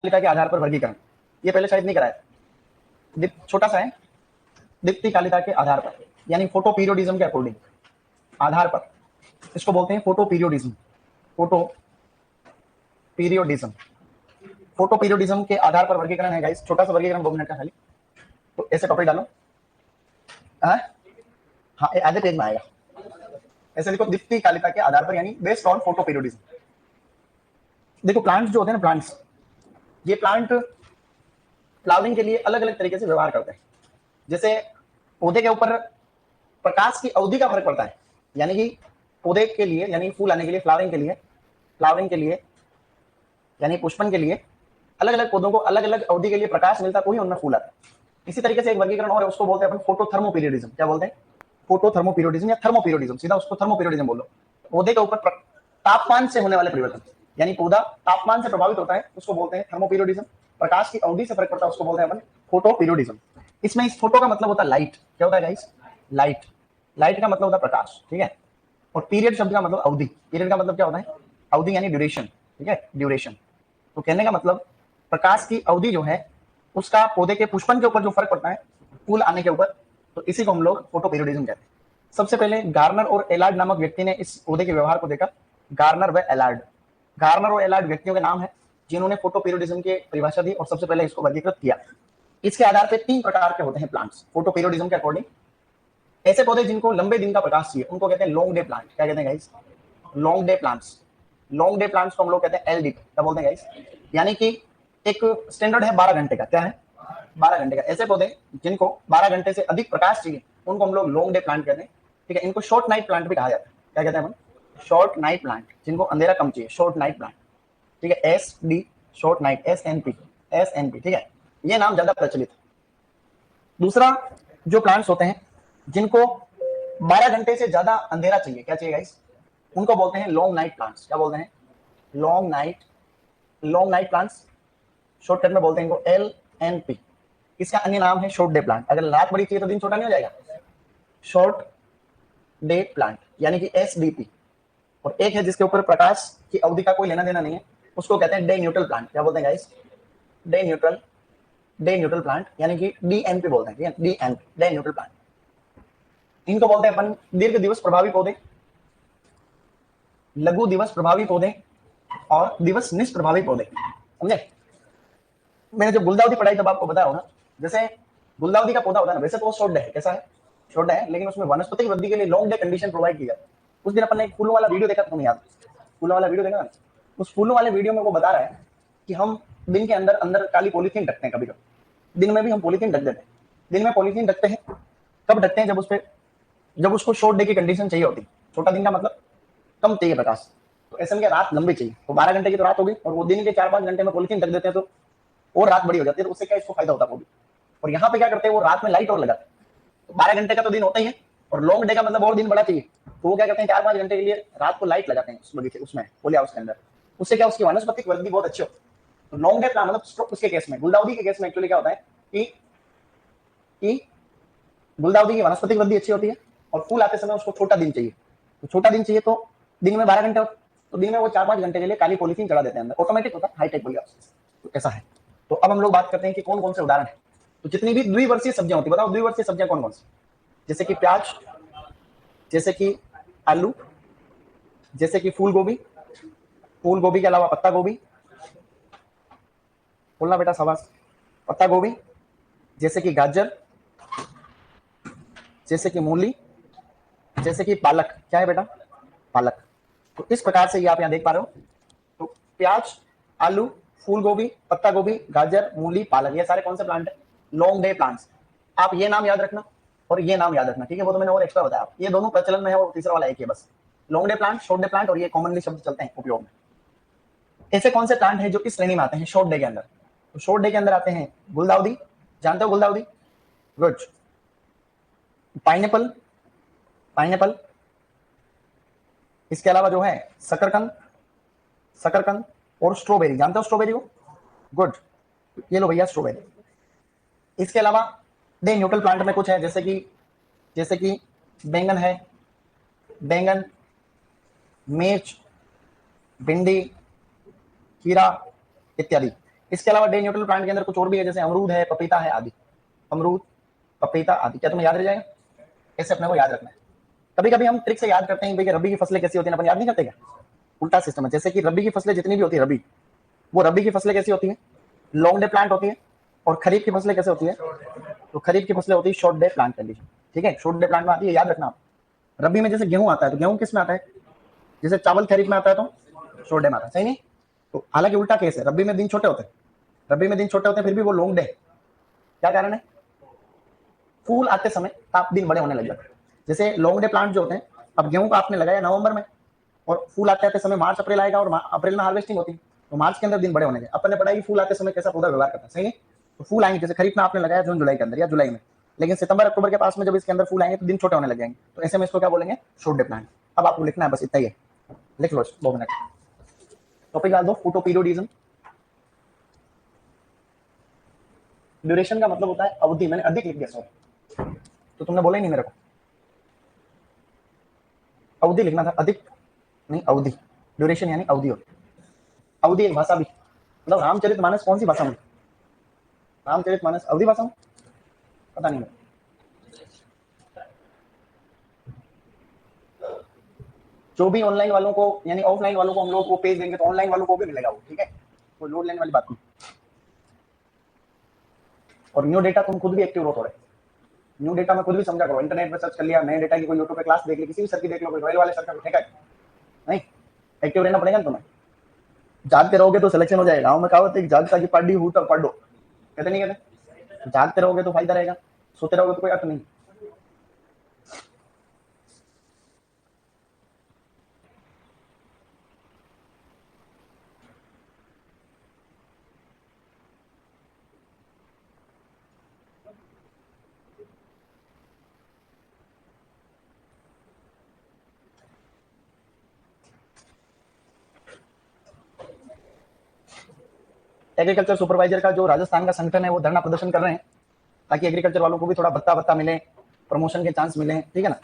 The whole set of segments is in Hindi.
तालिका के आधार पर वर्गीकरण, ये पहले शायद नहीं कराया, छोटा सा है। दीप्ति कालिका के आधार पर यानी फोटो पीरियोडिज्म के अकॉर्डिंग, आधार पर, इसको बोलते हैं photo periodism. Photo periodism, photo periodism के आधार पर वर्गीकरण है गाइस। छोटा सा वर्गीकरण 2 मिनट का खाली। तो ऐसे टॉपिक डालो, हाँ आधे पेज में आएगा। ऐसे देखो, दीप्ति कालिका के आधार पर यानी बेस्ड ऑन फोटो पीरियोडिज्म। देखो प्लांट्स जो होते हैं ना, प्लांट्स, ये प्लांट फ्लावरिंग के लिए अलग अलग तरीके से व्यवहार करते हैं। जैसे पौधे के ऊपर प्रकाश की अवधि का फर्क पड़ता है, यानी कि पौधे के लिए यानी फूल आने के लिए, फ्लावरिंग के लिए यानी पुष्पन के लिए अलग अलग पौधों को अलग अलग अवधि के लिए प्रकाश मिलता है, कोई उनमें फूल आता है। इसी तरीके से एक वर्गीकरण और है, उसको बोलते हैं अपन फोटोथर्मो पीरियोडिज्म। क्या बोलते हैं? फोटोथर्मो पीरियोडिज्म या थर्मो पीरियोडिज्म, सीधा उसको थर्मो पीरियोडिज्म बोलो। पौधे के ऊपर तापमान से होने वाले परिवर्तन, यानी पौधा तापमान से प्रभावित होता है, उसको बोलते हैं थर्मो पीरियोडिज्म। प्रकाश की अवधि से फर्क पड़ता है, उसको बोलते हैं अपन फोटो पीरियोडिज्म। इसमें इस फोटो का मतलब होता है लाइट। क्या होता है गाइस? लाइट। लाइट का मतलब होता है प्रकाश, ठीक है। और पीरियड शब्द का मतलब अवधि। पीरियड का मतलब क्या होता है? अवधि यानी ड्यूरेशन, ठीक है, ड्यूरेशन। तो कहने का मतलब प्रकाश की अवधि जो है उसका पौधे के पुष्पन के ऊपर जो फर्क पड़ता है, फूल आने के ऊपर, तो इसी को हम लोग फोटो पीरियोडिज्म कहते हैं। सबसे पहले गार्नर और एलार्ड नामक व्यक्ति ने इस पौधे के व्यवहार को देखा। गार्नर व एलार्ड, गार्नर और एलार्ड व्यक्तियों के नाम है जिन्होंने फोटो पीरियोडिज्म की परिभाषा दी और सबसे पहले इसको वर्गीकृत किया। इसके आधार पर 3 प्रकार के होते हैं प्लांट्स फोटो पीरियोडिज्म के अकॉर्डिंग। ऐसे पौधे जिनको लंबे दिन का प्रकाश चाहिए उनको कहते हैं लॉन्ग डे प्लांट। क्या कहते हैं guys? Long day plants. Long day plants को हम लोग कहते हैं एलडी। क्या बोलते हैं गाइस? यानी कि एक स्टैंडर्ड है 12 घंटे का। क्या है? 12 घंटे का। ऐसे पौधे जिनको 12 घंटे से अधिक प्रकाश चाहिए उनको हम लोग लॉन्ग डे प्लांट कहते हैं, ठीक है। इनको शॉर्ट नाइट प्लांट भी कहा जाता है। क्या कहते हैं हम? शॉर्ट नाइट प्लांट, जिनको अंधेरा कम चाहिए, शॉर्ट नाइट प्लांट, ठीक है। S D, short night, S N P, ठीक है। ये नाम ज्यादा प्रचलित है। दूसरा जो प्लांट्स होते हैं जिनको 12 घंटे से ज्यादा अंधेरा चाहिए, क्या चाहिए गाइस? उनको बोलते हैं लॉन्ग नाइट प्लांट्स। क्या बोलते हैं? लॉन्ग नाइट प्लांट्स, शॉर्टकट में बोलते हैं इनको LNP। इसका अन्य नाम है शॉर्ट डे प्लांट। अगर रात बड़ी चाहिए तो दिन छोटा नहीं हो जाएगा? शॉर्ट डे प्लांट यानी कि SDP। और एक है जिसके ऊपर प्रकाश की अवधि का कोई लेना देना नहीं है, उसको कहते हैं डे न्यूट्रल प्लांट। क्या बोलते हैं गाइस? डे न्यूट्रल प्लांट यानी कि DNP बोलते हैं, ठीक है, DNP, डे न्यूट्रल प्लांट। इनको बोलते हैं अपन दीर्घ दिवस प्रभावी पौधे, लघु दिवस प्रभावी पौधे और दिवस निष्प्रभावी पौधे। समझे? मैंने जब गुलदाउदी पढ़ाई तब आपको बताया होगा, जैसे गुलदाउदी का पौधा होता है ना, वैसे तो वो शॉर्ट डे है। कैसा है? शॉर्ट डे है, लेकिन उसमें वनस्पति वृद्धि के लिए लॉन्ग डे कंडीशन प्रोवाइड की जाती है। उस दिन अपन ने एक फूलों वाला वीडियो देखा, तुम्हें याद? फूलों वाला वीडियो देखा ना? उस फूलों वाले वीडियो में वो बता रहा है कि हम दिन के अंदर काली पॉलीथीन रखते हैं। कभी कभी दिन में भी हम पॉलीथीन रख देते हैं। दिन में पॉलीथीन रखते हैं, कब रखते हैं? जब उसको शॉर्ट डे की कंडीशन चाहिए होती है। छोटा दिन का मतलब कम चाहिए प्रकाश, तो ऐसे में रात लंबी चाहिए, तो 12 घंटे की तो रात होगी, और वो दिन के 4-5 घंटे में पॉलीथीन रख देते हैं, तो और रात बड़ी हो जाती है। तो उससे क्या इसको फायदा होता है वो भी। और यहाँ पे क्या करते हैं, वो रात में लाइट और लगाते हैं। तो 12 घंटे का तो दिन होता ही है, और लॉन्ग डे का मतलब और दिन बड़ा चाहिए, तो वो क्या करते हैं 4-5 घंटे के लिए रात को लाइट लगाते हैं उस बगीचे, उसमें पोली हाउस के अंदर। उससे क्या उसकी वनस्पतिक वृद्धि बहुत अच्छी होती है। तो लॉन्ग डे प्लांट मतलब उसके केस में, गुलदाउदी के केस में एक्चुअली क्या होता है कि गुलदाउदी की वनस्पतिक वृद्धि अच्छी होती है, और फूल आते समय उसको छोटा दिन चाहिए। तो छोटा दिन चाहिए तो दिन में 12 घंटे, तो दिन में वो 4-5 घंटे के लिए काली पॉलीथीन चढ़ा देते हैं अंदर, ऑटोमेटिक होता है, हाईटेक पोली हाउस। तो ऐसा है। तो अब हम लोग बात करते हैं कि कौन कौन से उदाहरण है। तो जितनी भी द्विवर्षीय सब्जियां होती है, बताओ द्विवर्षीय सब्जियां कौन कौन सी? जैसे कि प्याज, जैसे कि आलू, जैसे कि फूल गोभी के अलावा पत्ता गोभी, बोलना बेटा शाबाश, पत्ता गोभी, जैसे कि गाजर, जैसे कि मूली, जैसे कि पालक। क्या है बेटा? पालक। तो इस प्रकार से ये आप यहाँ देख पा रहे हो। तो प्याज, आलू, फूल गोभी, पत्ता गोभी, गाजर, मूली, पालक, ये सारे कौन से प्लांट है? Long day plants. आप ये नाम याद रखना और ये नाम याद रखना, ठीक है। वो तो मैंने और एक्स्ट्रा बताया, ये दोनों प्रचलन में है, और तीसरा वाला एक ही है बस। Long day plant, short day plant, और ये कॉमनली शब्द चलते हैं उपयोग में। ऐसे कौन से प्लांट है जो इस श्रेणी में आते हैं शॉर्ट डे के अंदर? तो शॉर्ट डे के अंदर आते हैं गुलदाउदी, जानते हो गुलदाउदी? गुड। पाइनएप्पल, इसके अलावा जो है शकरकंद और स्ट्रॉबेरी, जानते हो स्ट्रॉबेरी को? गुड। ये लो भैया स्ट्रॉबेरी। इसके अलावा डे न्यूट्रल प्लांट में कुछ है, जैसे कि बैंगन है, बैंगन, मिर्च, भिंडी, खीरा इत्यादि। इसके अलावा डे न्यूट्रल प्लांट के अंदर कुछ और भी है, जैसे अमरूद है, पपीता है आदि। अमरूद, पपीता आदि, क्या तुम्हें याद रह जाएगा? ऐसे अपने को याद रखना है। कभी कभी हम ट्रिक से याद करते हैं भाई रबी की फसलें कैसी होती हैं, अपन याद नहीं करते क्या? उल्टा सिस्टम है। जैसे कि रबी की फसलें जितनी भी होती है रबी, वो रबी की फसलें कैसी होती हैं? लॉन्ग डे प्लांट होती है। और खरीफ की फसलें कैसे होती है? तो खरीफ की फसलें होती है शॉर्ट डे प्लांट कंडीशन। ठीक है, शॉर्ट डे प्लांट में आती है, याद रखना आप। रबी में जैसे गेहूं आता है, तो गेहूं किस में आता है? जैसे चावल खरीफ में आता है तो शॉर्ट डे में आता है, सही नहीं? तो हालांकि उल्टा केस है, रबी में दिन छोटे होते हैं, रबी में दिन छोटे होते हैं, फिर भी वो लॉन्ग डे। क्या कारण है? फूल आते समय आप दिन बड़े होने लग जाते हैं। जैसे लॉन्ग डे प्लांट जो होते हैं, अब गेहूं का आपने लगाया नवंबर में, और फूल आते आते समय मार्च अप्रैल आएगा, और अप्रैल में हार्वेस्टिंग होती है, तो मार्च के अंदर दिन बड़े होने गए। अपन ने पढ़ा कि फूल आते समय कैसा पौधा व्यवहार करता है, सही नहीं? तो फूल आएंगे, जैसे खरीफ में आपने लगाया जून जुलाई के अंदर या जुलाई में, लेकिन सितंबर अक्टूबर के पास में जब इसके अंदर फूल आएंगे तो दिन छोटे होने लग जाएंगे, तो ऐसे में इसको क्या बोलेंगे? Short day plant. अब आपको लिखना है, बस इतना ही है, लिख लो 2 मिनट। टॉपिक डाल दो, फोटोपीरियोडिज्म। ड्यूरेशन का मतलब होता है अवधि, मैंने अधिक लिख दिया सॉरी, तो तुमने बोला ही नहीं मेरे को, अवधि लिखना था, अधिक नहीं अवधि। ड्यूरेशन यानी अवधि होती। अवधि एक भाषा भी, मतलब रामचरितमानस कौन सी भाषा में? रामचरितमानस अवधि भाषा में, पता नहीं। जो भी ऑनलाइन वालों को यानी ऑफलाइन वालों को हम लोग वो पेज देंगे तो ऑनलाइन वालों को भी मिलेगा वो, ठीक है? वो लोड लेने वाली बात नहीं। और न्यू डेटा तुम खुद भी एक्टिव रहो थोड़े, न्यू डेटा में खुद भी समझा करो, इंटरनेट पे सर्च कर लिया, नए डेटा की कोई यूट्यूब पे क्लास देख ली, किसी भी सर की देख लो, कोई रॉयल वाले सर का, ठीक है? नहीं, एक्टिव रहना पड़ेगा तुम्हें। जागते रहोगे तो सिलेक्शन हो जाएगा। गाँव में कहावत है, जागता की पढ़ी हूँ तब पढ़ो, कहते नहीं कहते? जागते रहोगे तो फायदा रहेगा, सोते रहोगे तो कोई अर्थ नहीं। एग्रीकल्चर सुपरवाइजर का जो राजस्थान का संगठन है वो धरना प्रदर्शन कर रहे हैं, ताकि एग्रीकल्चर वालों को भी थोड़ा भत्ता भत्ता मिले, प्रमोशन के चांस मिले, ठीक है ना?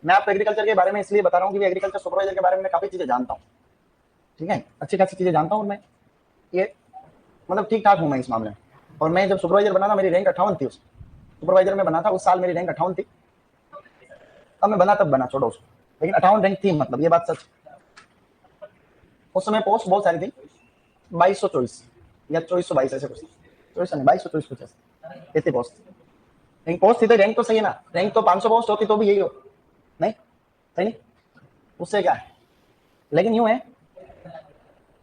मैं आपको एग्रीकल्चर के बारे में इसलिए बता रहा हूँ कि एग्रीकल्चर सुपरवाइजर के बारे में मैं काफी चीजें जानता हूँ, ठीक है? अच्छी खासी चीजें जानता हूँ, और मैं ये मतलब ठीक ठाक हूँ मैं इस मामले में। और मैं जब सुपरवाइजर बना था मेरी रैंक 58 थी, उस सुपरवाइजर में बना था उस साल मेरी रैंक 58 थी। अब मैं बना तब बना, छोड़ो उसको, लेकिन 58 रैंक थी, मतलब ये बात सच। उस समय पोस्ट बहुत सारी थी, 2224 या 2422 ऐसे कुछ, 24 नहीं 2224 कुछ ऐसे, इतनी पोस्ट थी। लेकिन पोस्ट थी तो रैंक तो सही है ना, रैंक तो 500 पोस्ट होती तो भी यही हो, नहीं सही नहीं? उससे क्या है? लेकिन यूं है,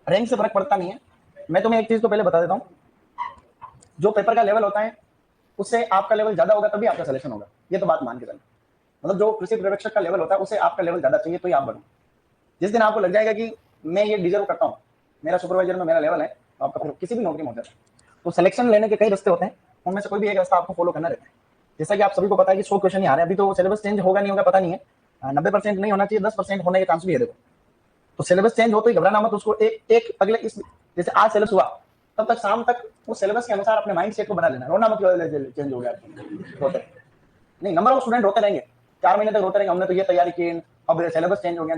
रैंक से फर्क पड़ता नहीं है। मैं तुम्हें एक चीज तो पहले बता देता हूँ, जो पेपर का लेवल होता है उससे आपका लेवल ज्यादा होगा तभी आपका सिलेक्शन होगा, ये तो बात मान के चलो। मतलब जो कृषि पर्यवेक्षक का लेवल होता है उससे आपका लेवल ज्यादा चाहिए तो ही आप बनो। जिस दिन आपको लग जाएगा कि मैं ये डिजर्व करता हूँ, मेरा सुपरवाइजर में मेरा लेवल है, तो आपका फिर किसी भी नौकरी में हो जाता है। तो सिलेक्शन लेने के कई रास्ते होते हैं, उनमें से कोई भी एक रास्ता आपको फॉलो करना रहता है। जैसा कि आप सभी को पता है कि 100 क्वेश्चन ही आ रहे हैं, अभी तो सिलेबस चेंज होगा नहीं होगा पता नहीं है, 90% नहीं होना चाहिए, 10% होने के चांस भी है। देखो, तो सिलेबस चेंज हो तो ही घबराना मत, उसको एक अगले इस जैसे आज सिलेबस हुआ तब तक शाम तक उस सिलेबस के अनुसार अपने माइंड सेट को बना लेना, रोना मत चेंज हो गया रोते नहीं। नंबर ऑफ स्टूडेंट रोते रहेंगे, 4 महीने तक रोते रहेंगे, हमने तो ये तैयारी की, अब सिलेबस चेंज हो गया।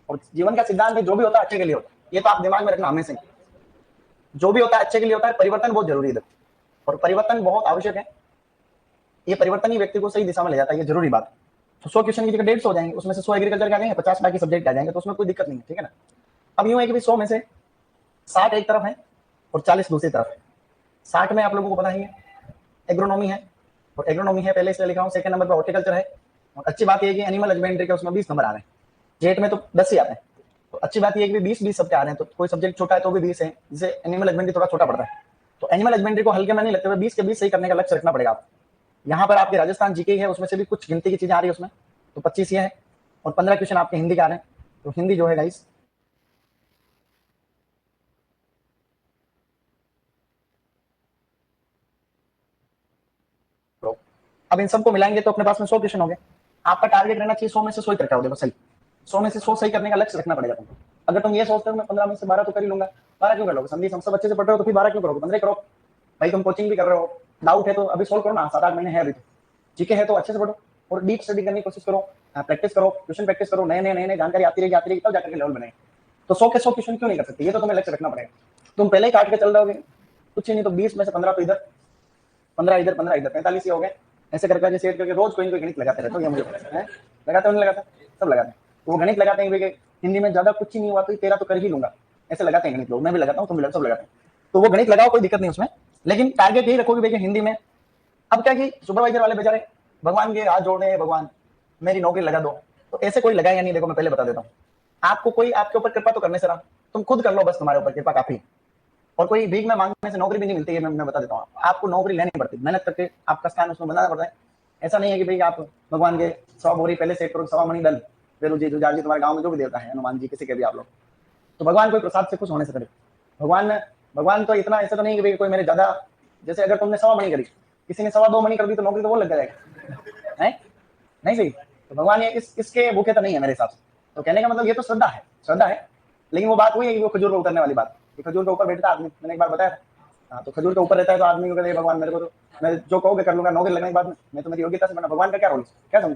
और जीवन का सिद्धांत है, जो भी होता है अच्छे के लिए होता है, ये तो आप दिमाग में रखना हमेशा। जो भी होता है अच्छे के लिए होता है, परिवर्तन बहुत जरूरी है, और परिवर्तन बहुत आवश्यक है। ये परिवर्तन ही व्यक्ति को सही दिशा में ले जाता है, ये जरूरी बात है। तो 100 क्वेश्चन की जगह 150 हो जाएंगे, उसमें से 100 एग्रीकल्चर के आ जाएंगे, 50 बाकी सब्जेक्ट आ जाएंगे, तो उसमें कोई दिक्कत नहीं है, ठीक है ना? अब यूं है कि 100 में से 60 एक तरफ है और 40 दूसरी तरफ है। 60 में आप लोगों को पता ही है एग्रोनॉमी है, और एग्रोनॉमी है पहले इसलिए लिखा हूँ, सेकंड नंबर पर हॉर्टिकल्चर है। और अच्छी बात यह है कि एनिमल हस्बेंड्री के उसमें 20 नंबर आ रहे हैं, जेट में तो 10 ही आते हैं। तो अच्छी बात यह है कि 20 सबके आ रहे हैं, तो कोई सब्जेक्ट छोटा है तो भी 20 है, जिसे एनिमल हस्बेंड्री थोड़ा छोटा पड़ता है। तो एनिमल हस्बेंड्री को हल्के में नहीं लेते हुए 20 के 20 सही करने का लक्ष्य रखना पड़ेगा आपको। यहाँ पर आपके राजस्थान जीके है, उसमें से भी कुछ गिनती की चीजें आ रही है उसमें, तो 25 ये है, और 15 क्वेश्चन आपके हिंदी का आ रहे हैं। तो हिंदी जो है गाइस, अब इन सबको मिलाएंगे तो अपने पास में 100 क्वेश्चन हो गए। आपका टारगेट रहना चाहिए 100 में से 100 करता हो, देखो सही 100 में से 100 सही करने का लक्ष्य रखना पड़ेगा तुमको। अगर तुम ये सोचते हो मैं 15 में से 12 तो कर ही लूंगा, 12 क्यों कर लोगे? संदीप हम सब अच्छे से पढ़ रहे हो तो फिर 12 क्यों करोगे? 15 करो भाई। तुम कोचिंग भी कर रहे हो, डाउट है तो अभी सोल्व करो ना, 7-8 महीने है अभी तो, ठीक है? तो अच्छे से पढ़ो और डीप स्टडी करने की कोशिश करो, प्रैक्टिस करो, क्वेश्चन प्रैक्टिस करो, नए नए जानकारी आती रहेगी तब जाकर के लेवल बनेगा। तो 100 के 100 क्वेश्चन क्यों नहीं कर सकते? ये तो तुम्हें लक्ष्य रखना पड़ेगा। तुम पहले ही काट के चल रहोगे कुछ ही नहीं तो 20 में से 15 तो इधर, 15 इधर, 15 इधर, 45 ही हो गए। ऐसे करके सेट करके रोज कोई ना कोई गणित लगाते रहते हो, ये मुझे पता है। लगाते हो नहीं लगाते? सब लगाते हैं। तो वो गणित लगाते हैं कि हिंदी में ज्यादा कुछ ही नहीं हुआ तो तेरा तो कर ही लूंगा, ऐसे लगाते हैं गणित लोग। मैं भी लगाता हूँ, तुम भी सब लगाते हैं। तो वो गणित लगाओ, कोई दिक्कत नहीं उसमें, लेकिन टारगेट यही रखोगे भैया हिंदी में। अब क्या कि सुपरवाइजर वाले बेचारे भगवान के हाथ जोड़ रहे हैं, भगवान मेरी नौकरी लगा दो, तो ऐसे कोई लगाएगा नहीं। देखो मैं पहले बता देता हूँ, आपको कोई आपके ऊपर कृपा तो करने से रहा, तुम खुद कर लो बस, तुम्हारे ऊपर कृपा काफी। और कोई भीख में मांगने से नौकरी भी नहीं मिलती है, मैं बता देता हूँ। आपको नौकरी लेनी पड़ती है, मेहनत करके आपका स्थान उसमें बनाना पड़ता है। ऐसा नहीं है कि भाई आप भगवान के 100 बोरी पहले सेट करो, 100 मणि दल, वेरू जी, जुजाल जी, तुम्हारे गांव में जो भी देवता है, हनुमान जी, किसी के भी आप लोग, तो भगवान कोई प्रसाद से खुश होने से करे। भगवान तो इतना ऐसा तो नहीं कि भाई कोई मेरे ज्यादा, जैसे अगर तुमने 100 मणि करी, किसी ने 2.25 मणि कर दी तो नौकरी तो वो लग जाएगा, है नहीं सही? तो भगवान ये इसके भूखे तो नहीं है मेरे हिसाब से। तो कहने का मतलब ये तो श्रद्धा है, श्रद्धा है। लेकिन वो बात हुई है कि वो खजूर पर उतरने वाली बात, खजूर के ऊपर बैठता आदमी, मैंने एक बार बताया था। हाँ, तो खजूर के ऊपर रहता है तो आदमी को कहते भगवान मेरे को तो मैं जो कहोगे कर लूंगा, नौकरी लगने के बाद में मैं तो मेरी योग्यता से बना। भगवान का क्या रोल, क्या समझ?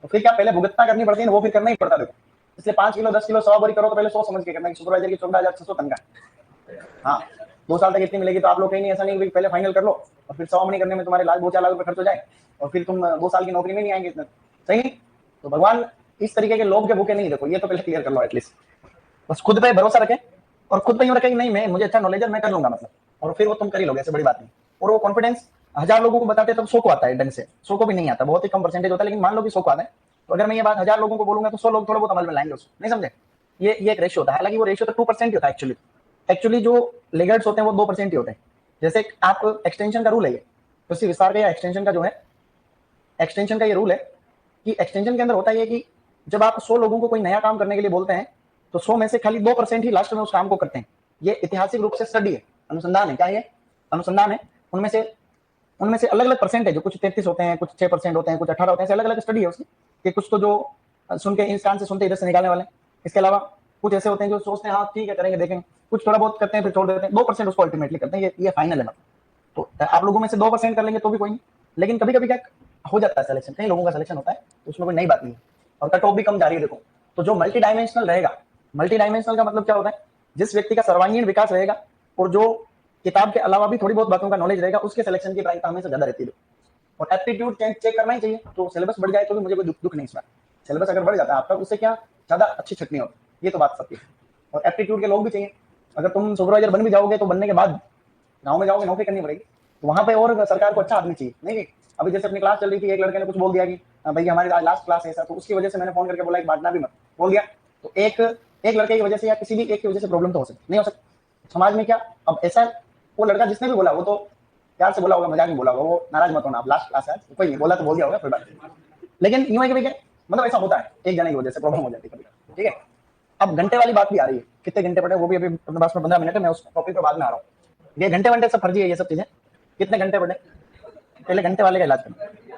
तो फिर क्या पहले भुगतना करनी पड़ती है, वो फिर करना ही पड़ता है। देखो इसलिए 5 किलो 10 किलो 100 बोरी करो तो पहले सोच समझ के करना। सुपरवाइजर की 14,600 तनख्वाह, हाँ 2 साल तक इतनी मिलेगी, तो आप लोग कहीं नहीं, ऐसा नहीं कि पहले फाइनल कर लो और फिर 100 मणि करने में तुम्हारे 2-4 लाख रुपए खर्च हो जाए और फिर तुम 2 साल की नौकरी में नहीं आएंगे इतना, सही नहीं? तो भगवान इस तरीके के लोभ के भूखे नहीं। देखो ये तो पहले क्लियर कर लो एटलीस्ट, बस खुद पे भरोसा रखें और खुद पे यूं रखें कि नहीं मैं, मुझे अच्छा नॉलेज है, मैं कर लूंगा मतलब, और फिर वो तुम कर ही लोगे, ऐसे बड़ी बात नहीं। और वो कॉन्फिडेंस 1000 लोगों को बताते हैं तब 100 को आता है ढंग से, 100 को भी नहीं आता, बहुत ही कम परसेंटेज होता है, लेकिन मान लो कि 100 को आता है। तो अगर मैं ये बात 1000 लोगों को बोलूंगा तो 100 लोग थोड़ा बहुत अमल में लाएंगे उसको, नहीं समझे? ये एक रेशियो होता है, हालांकि वो रेशियो तो 2% ही होता है एक्चुअली जो लेगर्ड्स होते हैं वो 2% ही होते हैं। जैसे आप एक्सटेंशन का रूल है, कृषि विस्तार का या एक्सटेंशन का जो है, एक्सटेंशन का ये रूल है कि एक्सटेंशन के अंदर होता है कि जब आप 100 लोगों को कोई नया काम करने के लिए बोलते हैं तो 100 में से खाली 2% ही लास्ट में उस काम को करते हैं। ये ऐतिहासिक रूप से स्टडी है, अनुसंधान है। क्या ये अनुसंधान है? उनमें से अलग अलग परसेंट है, जो कुछ 33 होते हैं, कुछ 6% होते हैं, कुछ 18 होते हैं, अलग अलग स्टडी है उसकी कि कुछ तो जो सुन के इस कान से सुनते इधर से निकालने वाले। इसके अलावा कुछ ऐसे होते हैं जो सोचते हैं हाँ ठीक है करेंगे देखेंगे, कुछ थोड़ा बहुत करते हैं फिर छोड़ देते हैं। 2% उसको अल्टीमेटली करते हैं, ये फाइनल है मतलब। तो आप लोगों में से 2% कर लेंगे तो भी कोई नहीं, लेकिन कभी कभी क्या हो जाता है सिलेक्शन, कई लोगों का सिलेक्शन होता है तो उसमें कोई नई बात नहीं है और कट ऑफ भी कम जा रही है। देखो तो जो मल्टी डायमेंशनल रहेगा, मल्टी डायमेंशनल का मतलब क्या होता है, जिस व्यक्ति का सर्वांगीण विकास रहेगा और जो किताब के अलावा भी थोड़ी बहुत बातों का नॉलेज रहेगा, उसके सिलेक्शन की प्रायिकता हमेशा ज्यादा रहती है। और एप्टीट्यूड चेक करना ही चाहिए, तो सिलेबस बढ़ जाए तो भी मुझे कोई दुख नहीं इसमें। सिलेबस अगर बढ़ जाता है आपका, उससे क्या ज्यादा अच्छी छटनी होती, ये तो बात सत्य है। और एप्टीट्यूड के लोग भी चाहिए। अगर तुम सुपरवाइजर बन भी जाओगे तो बनने के बाद गाँव में जाओगे, नौकरी करनी पड़ेगी, तो वहां पे और सरकार को अच्छा आदमी चाहिए। नहीं अभी जैसे अपनी क्लास चल रही थी, एक लड़के ने कुछ बोल दिया कि भैया हमारी आज लास्ट क्लास है ऐसा, तो उसकी वजह से मैंने फोन करके बोला कि बांटना भी मत, बोल दिया। तो एक लड़के की वजह से या किसी भी एक की वजह से प्रॉब्लम तो हो सकती, नहीं हो सकती समाज में। क्या अब ऐसा वो लड़का जिसने भी बोला वो तो प्यार से बोला होगा, मजाक में बोला होगा, वो नाराज मत होना, आप लास्ट क्लास है, कोई नहीं बोला तो बोल दिया होगा, कोई बात नहीं। लेकिन यूं है कि भैया मतलब ऐसा होता है, एक जने की वजह से प्रॉब्लम हो जाती है कभी, ठीक है। अब घंटे वाली बात भी आ रही है, कितने घंटे पढ़े, वो भी अभी अपने पास में 15 मिनट है, मैं उस टॉपिक पर बाद में आ रहा हूँ। ये घंटे सब फर्जी है, ये सब चीजें। कितने घंटे पढ़े, पहले घंटे वाले का इलाज करो।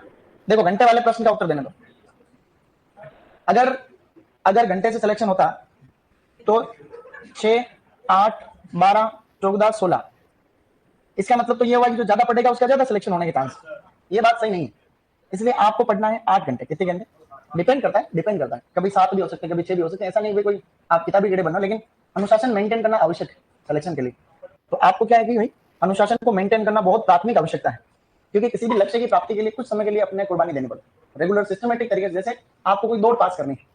देखो घंटे वाले प्रश्न का उत्तर देने दो। अगर घंटे से सिलेक्शन होता तो 6, 8, 12, 14, 16, इसका मतलब तो ये हुआ कि जो ज्यादा पढ़ेगा उसका ज्यादा सिलेक्शन होने के चांस। ये बात सही नहीं है। इसलिए आपको पढ़ना है 8 घंटे। कितने घंटे डिपेंड करता है, कभी 7 भी हो सकते हैं, कभी 6 भी हो सकते हैं। ऐसा नहीं कोई आप किताबी कीड़े बनना, लेकिन अनुशासन मेंटेन करना आवश्यक है सिलेक्शन के लिए। तो आपको क्या है कि भाई अनुशासन को मेंटेन करना बहुत प्राथमिक आवश्यकता है, क्योंकि किसी भी लक्ष्य की प्राप्ति के लिए कुछ समय के लिए अपने कुर्बानी देनी पड़ती है। रेगुलर सिस्टमेटिक तरीके से, जैसे आपको कोई दौड़ पास करनी है,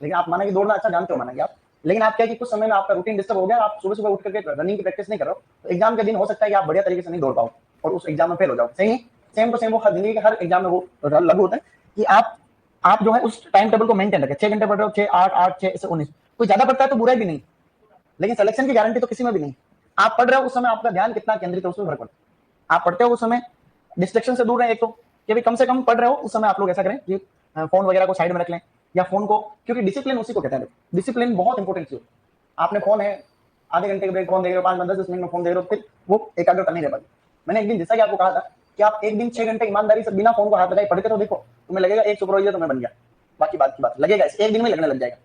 लेकिन आप माना कि दौड़ना अच्छा जानते हो, माना कि आप, लेकिन आप क्या कि कुछ समय में आपका रूटीन डिस्टर्ब हो गया, आप सुबह उठ करके रनिंग की प्रैक्टिस नहीं कर रहे हो, तो एग्जाम के दिन हो सकता है कि आप बढ़िया तरीके से नहीं दौड़ पाओ और उस एग्जाम में फेल हो जाओ। सही नहीं? सेम टू सेम वो हर जिंदगी के हर एग्जाम में वो लागू होता है कि आप जो है उस टाइम टेबल को मेंटेन रखें। 6 घंटे पढ़ रहे हो, 6, 8, 8, 6 से 19, कोई ज्यादा पढ़ता है तो बुरा भी नहीं, लेकिन सिलेक्शन की गारंटी तो किसी में भी नहीं। आप पढ़ रहे हो उस समय आपका ध्यान कितना केंद्रित है उसमें फर्क पड़ता है। आप पढ़ते हो उस समय डिस्ट्रैक्शन से दूर रहे, एक तो कि कम से कम पढ़ रहे हो उस समय आप लोग ऐसा करें कि फोन वगैरह को साइड में रख लें, या फोन को, क्योंकि डिसिप्लिन उसी को कहते हैं। डिसिप्लिन बहुत इंपॉर्टेंट चीज। आपने फोन है, आधे घंटे के ब्रेक फोन देख रहे हो, 5 10 मिनट में फोन देख रहे हो, फिर वो एकाग्रता नहीं रह पाती। मैंने एक दिन जैसा कि आपको कहा था कि आप एक दिन 6 घंटे ईमानदारी से बिना फोन को हाथ लगाए पढ़ते तो देखो, तुम्हें लगेगा एक सुपरवाइजर तो मैं बन गया। बाकी बात की बात लगेगा, एक दिन में लगने लग जाएगा।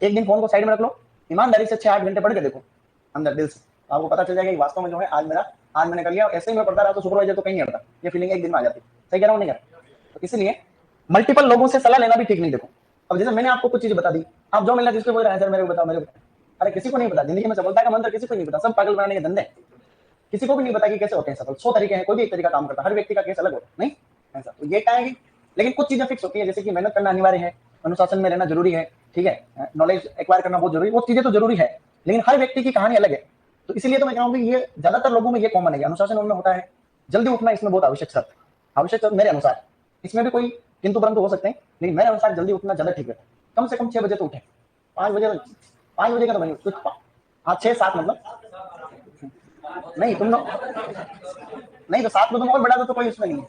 एक दिन फोन को साइड में रख लो, ईमानदारी से 6-8 घंटे पढ़ के देखो अंदर दिल से, आपको पता चल जाएगा कि वास्तव में जो है आज मैंने कर लिया। ऐसे ही मैं पढ़ता रहा तो सुपरवाइजर तो कहीं नहीं आता, ये फीलिंग एक दिन में आ जाती है। सही कह रहा हूँ नहीं कह रहा? तो इसलिए मल्टीपल लोगों से सलाह लेना भी ठीक नहीं। देखो अब जैसे मैंने आपको कुछ चीज बता दी, आप जो मिलना जिसको बोल रहे हैं सर मेरे को बताओ, मेरे को, अरे किसी को नहीं पता। जिंदगी में सफलता का मंत्र किसी को नहीं पता, सब पागल बनाने के धंधे। किसी को भी नहीं पता कि कैसे होते हैं सफल। 100 तरीके हैं, कोई भी एक तरीका काम करता है, हर व्यक्ति का केस अलग होता है, नहीं ऐसा। तो ये क्या है कि लेकिन कुछ चीजें फिक्स होती है, जैसे कि मेहनत करना अनिवार्य है, अनुशासन में रहना जरूरी है, ठीक है, नॉलेज एक्वायर करना बहुत जरूरी है, वो चीजें तो जरूरी है, लेकिन हर व्यक्ति की कहानी अलग है। तो इसीलिए तो मैं कहूँगी ये ज्यादातर लोगों में ये कॉमन है, अनुशासन उनमें होता है, जल्दी उठना इसमें बहुत आवश्यक मेरे अनुसार। इसमें भी कोई किंतु परंतु हो सकते हैं, लेकिन मेरे अनुसार जल्दी उठना ज्यादा ठीक है। कम से कम 6 बजे तो उठे, 5 बजे का तो बनी कुछ, हाँ 6-7 मतलब नहीं, तुम लोग नहीं तो 7 में तुम और बढ़ा दो तो कोई उसमें नहीं है।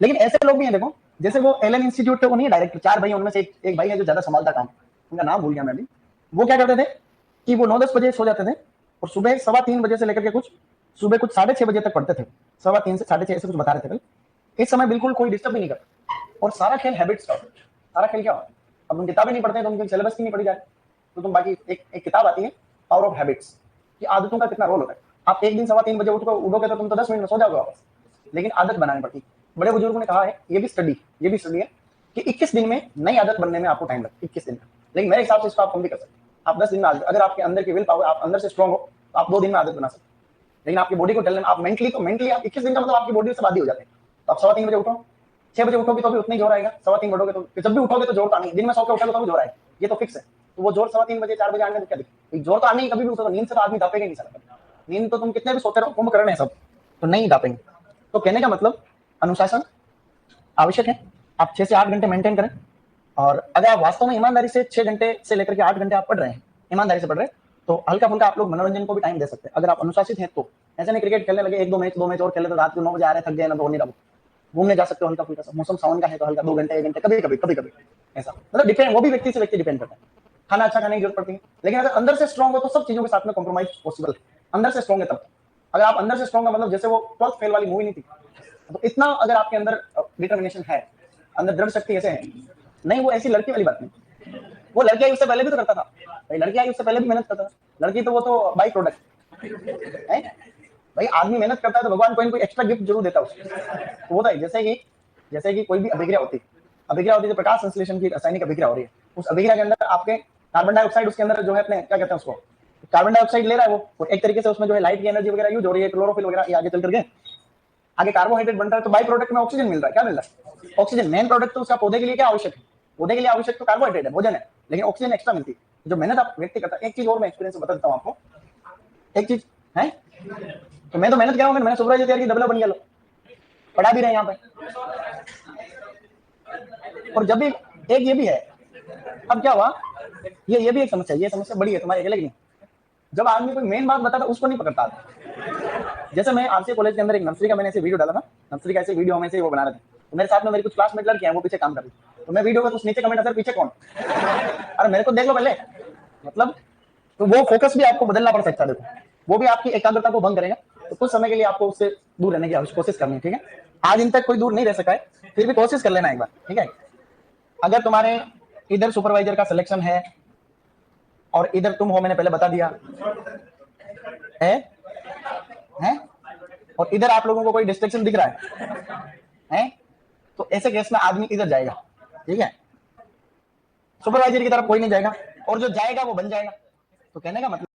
लेकिन ऐसे लोग भी हैं देखो, जैसे वो एलन इंस्टीट्यूट थे, वो नहीं है डायरेक्टर, 4 भाई, उनमें से एक भाई है जो ज्यादा संभालता काम, उनका नाम भूल गया मैं भी। वो क्या करते थे कि वो 9-10 बजे सो जाते थे और सुबह 3:15 बजे से लेकर के कुछ सुबह कुछ 6:30 बजे तक पढ़ते थे, 3:15 से 6:30 ऐसे कुछ बता रहे थे कल। इस समय बिल्कुल कोई डिस्टर्ब भी नहीं करता, और सारा खेल हैबिट्स का, सारा खेल क्या होता है, अब तुम किताबें नहीं पढ़ते तो उनकी सिलेबस की नहीं पढ़ी जाए, तो तुम बाकी एक किताब आती है पावर ऑफ हैबिट्स, कि आदतों का कितना रोल होता है। आप एक दिन 3:15 बजे उठोगे तो तुम तो 10 मिनट में सो जाओगे वापस, लेकिन आदत बनानी पड़ती। बड़े बुजुर्गों ने कहा है, ये भी स्टडी है कि 21 दिन में नई आदत बनने में आपको टाइम लगता है, 21 दिन में। लेकिन मेरे हिसाब से इसको आप कम भी कर सकते हैं, आप 10 दिन में अगर आपके अंदर की विल पावर, आप अंदर से स्ट्रॉन्ग हो, तो आप 2 दिन में आदत बना सकते हैं। लेकिन आपकी बॉडी को टेलने में, आप मेंटली आप 21 दिन का मतलब आपकी बॉडी से बाधी हो जाते हैं। तो आप 3:15 बजे उठो, 6 बजे उठोगे तो भी उतना ही जोर आएगा, 3:15 बढ़ोगे तो जब भी उठोगे तो जोर तो नहीं, दिन में सो के उठोगे तो भी जोर आएगा, ये तो फिक्स है। तो वो जोर 3:15 बजे 4 बजे आने में क्या दिक्कत, जोर तो आने ही, कभी भी उठो, नींद से तो आदमी दापेगा नहीं सकता, नींद तो तुम कितने भी सोते रहो, कुंभकर्ण है सब, तो नहीं दापेंगे। तो कहने का मतलब अनुशासन आवश्यक है, आप 6 से 8 घंटे मेंटेन करें। और अगर आप वास्तव में ईमानदारी से 6 घंटे से लेकर के 8 घंटे आप पढ़ रहे हैं, ईमानदारी से पढ़ रहे हैं, तो हल्का फुल्का आप लोग मनोरंजन को भी टाइम दे सकते हैं, अगर आप अनुशासित हैं तो। ऐसे नहीं क्रिकेट खेलने लगे 1-2 मैच और खेले तो रात को 9 बजे आ रहे थक गए ना, तो हो नहीं रहा। घूमने जा सकते हो हल्का फुल्का, मौसम सावन का है तो हल्का 2 घंटे 1 घंटे, कभी ऐसा, मतलब डिपेंड, वो भी व्यक्ति से व्यक्ति डिपेंड करता है। खाना अच्छा खाने की जरूरत पड़ती है, लेकिन अगर अंदर से स्ट्रॉन्ग हो तो सब चीजों के साथ में कॉम्प्रोमाइज पॉसिबल है। अंदर से स्ट्रॉन्ग है तब, अगर आप अंदर से स्ट्रॉन्ग है, मतलब जैसे वो 12th फेल वाली मूवी नहीं थी, तो इतना अगर आपके अंदर डिटर्मिनेशन है, अंदर दृढ़ शक्ति ऐसे है, नहीं वो ऐसी लड़की वाली बात नहीं, वो लड़की आई उससे पहले भी तो करता था भाई, लड़की आई उससे पहले भी मेहनत करता था, लड़की तो वो तो बाई प्रोडक्ट है भाई। आदमी मेहनत करता है तो भगवान कोई ना कोई एक्स्ट्रा गिफ्ट जरूर देता है उसको, तो होता है। जैसे कि कोई भी अभिक्रिया होती है, प्रकाश संश्लेषण की रासायनिक अभिक्रिया हो रही है, उस अभिक्रिया के अंदर आपके कार्बन डाइऑक्साइड, उसके अंदर जो है अपने क्या कहते हैं उसको, कार्बन डाइऑक्साइड ले रहा है वो, और एक तरीके से उसमें जो है लाइट की एनर्जी वगैरह यूज हो रही है, क्लोरोफिल वगैरह, आगे चल करके आगे कार्बोहाइड्रेट बन रहा है, तो बाई प्रोडक्ट में ऑक्सीजन मिल रहा है। क्या मिल रहा है? ऑक्सीजन। मेन प्रोडक्ट तो उसका पौधे के लिए क्या आवश्यक है, पौधे के लिए आवश्यक तो कार्बोहाइड्रेट है, भोजन है, लेकिन ऑक्सीजन एक्स्ट्रा मिलती है जो मेहनत आप व्यक्ति करता है। एक चीज और मैं एक्सपीरियंस बता देता हूँ आपको, एक चीज है, तो मैं तो मेहनत कर रहा हूँ, मैंने सुपरवाइजर तैयार की, डबल बन गया, लो पढ़ा भी रहे यहाँ पे। और जब भी एक ये भी है, अब क्या हुआ, ये भी एक समस्या, ये समस्या बड़ी है तुम्हारी अकेले की नहीं। जब आदमी कोई मेन बात बताता है उसको नहीं पकड़ता आता। जैसे मैं आरसी कॉलेज के अंदर एक नर्सरी का मैंने ऐसे वीडियो डाला था, नर्सरी का ऐसे वीडियो हम ऐसे वो बना रहे थे, तो मेरे साथ में मेरी कुछ क्लासमेट लड़कियां हैं, वो पीछे काम कर रही, तो मैं वीडियो का कुछ नीचे कमेंट, सर पीछे कौन, अरे मेरे को देख लो पहले, मतलब तो वो फोकस भी आपको बदलना पड़ सकता है। देखो वो भी आपकी एकाग्रता को भंग करेगा, तो कुछ समय के लिए आपको उससे दूर रहने की कोशिश करनी है, ठीक है। आज इन तक कोई दूर नहीं रह सका है, फिर भी कोशिश कर लेना एक बार, ठीक है। अगर तुम्हारे इधर सुपरवाइजर का सिलेक्शन है और इधर तुम हो, मैंने पहले बता दिया है, और इधर आप लोगों को कोई डिस्ट्रैक्शन दिख रहा है, तो ऐसे केस में आदमी इधर जाएगा, ठीक है, सुपरवाइजर की तरफ कोई नहीं जाएगा, और जो जाएगा वो बन जाएगा। तो कहने का मतलब